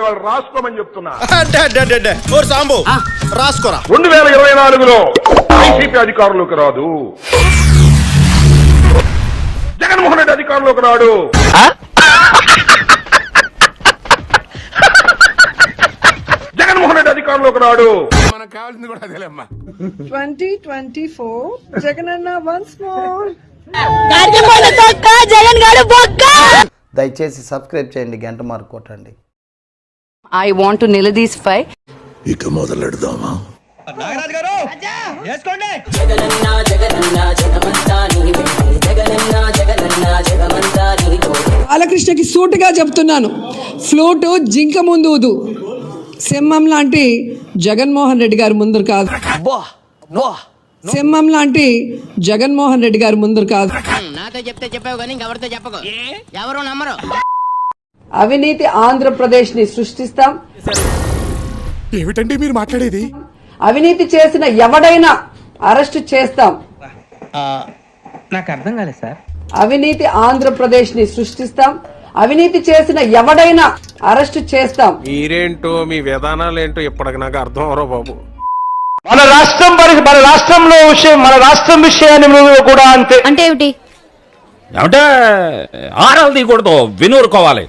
వాళ్ళు రాసుకోమని చెప్తున్నా. సాంబు రాసుకోరా. 2024లో వైసీపీ అధికారంలోకి రాదు, జగన్మోహన్ రెడ్డి అధికారంలోకి రాడు. జగన్మోహన్ రెడ్డి అధికారంలోకి రాడు. మనకు కావాల్సింది కూడా అదేలేమ్మా. 2024 జగనన్న వన్స్ మోర్. దయచేసి సబ్స్క్రైబ్ చేయండి, గంట మార్క్ కొట్టండి. I want to నిలదీసిఫై. ఇక మొదలెడదామా? నాగరాజు గారు చేసుకోండి. బాలకృష్ణకి సూటిగా చెప్తున్నాను, ఫ్లూటు జింక ముందు ఊదు, సింహం లాంటి జగన్మోహన్ రెడ్డి గారు ముందు కాదు. సింహం లాంటి జగన్మోహన్ రెడ్డి గారు ముందు కాదు. నాతో చెప్తే చెప్పావు కానీ ఎవరితో చెప్పకు, ఎవరు నమ్మరు. అవినీతి ఆంధ్రప్రదేశ్ ని సృష్టిస్తాం. ఏమిటండి మీరు మాట్లాడేది? అవినీతి చేసిన ఎవడైనా అరెస్ట్ చేస్తాం. నాకు అర్థం కాలేదు సార్. అవినీతి ఆంధ్రప్రదేశ్ ని సృష్టిస్తాం. అవినీతి చేసిన ఎవడైనా అరెస్ట్ చేస్తాం. మీరేంటో మీ విధానాలు ఏంటో ఇప్పటికి నాకు అర్థం అవరో బాబు. మన రాష్ట్రం విషయాన్ని కూడా అంతే. అంటే ఏమిటి? ఏమంటే ఆరాలు తీయకూడదు, వినూరుకోవాలి.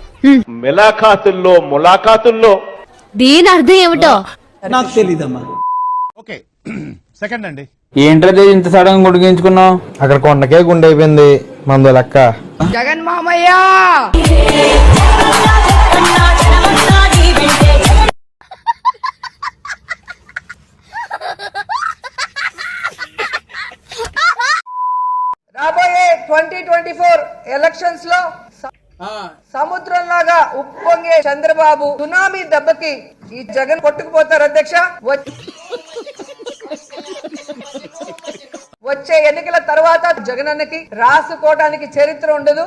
ములాఖాతుల్లో దీని అర్థం ఏమిటో నాకు తెలీదమ్మా. ఓకే సెకండ్ అండి. ఏంటది ఇంత సడన్ గుడిగించుకున్నావు? అక్కడ కొండకే గుండె అయిపోయింది మందు లెక్క. జగన్ మామయ్య రాబోయే 2024 ఎలక్షన్స్ లో సముద్రంలాగా ఉప్పొంగే చంద్రబాబు సునామీ దెబ్బకి ఈ జగన్ కొట్టుకుపోతారు అధ్యక్ష. వచ్చే ఎన్నికల తర్వాత జగనన్నకి రాసుకోవడానికి చరిత్ర ఉండదు,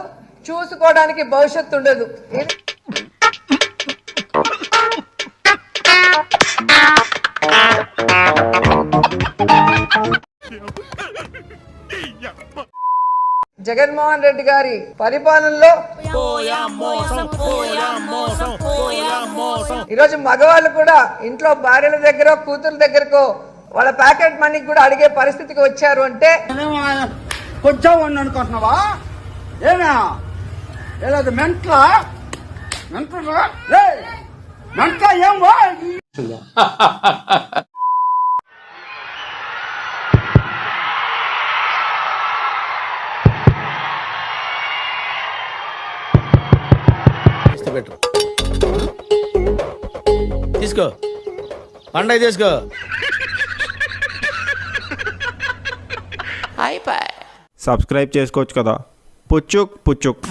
చూసుకోవడానికి భవిష్యత్తు ఉండదు. జగన్మోహన్ రెడ్డి గారి పరిపాలనలో ఈరోజు మగవాళ్ళు కూడా ఇంట్లో భార్యల దగ్గర కూతురు దగ్గరకో వాళ్ళ ప్యాకెట్ మనీకి కూడా అడిగే పరిస్థితికి వచ్చారు అంటే కొంచెం అనుకుంటున్నావా? ఏనా మెంట్లా ఏం తీసుకో పండగ తీసుకో. అయిపోయి సబ్స్క్రైబ్ చేసుకోవచ్చు కదా. పుచ్చుక్ పుచ్చుక్.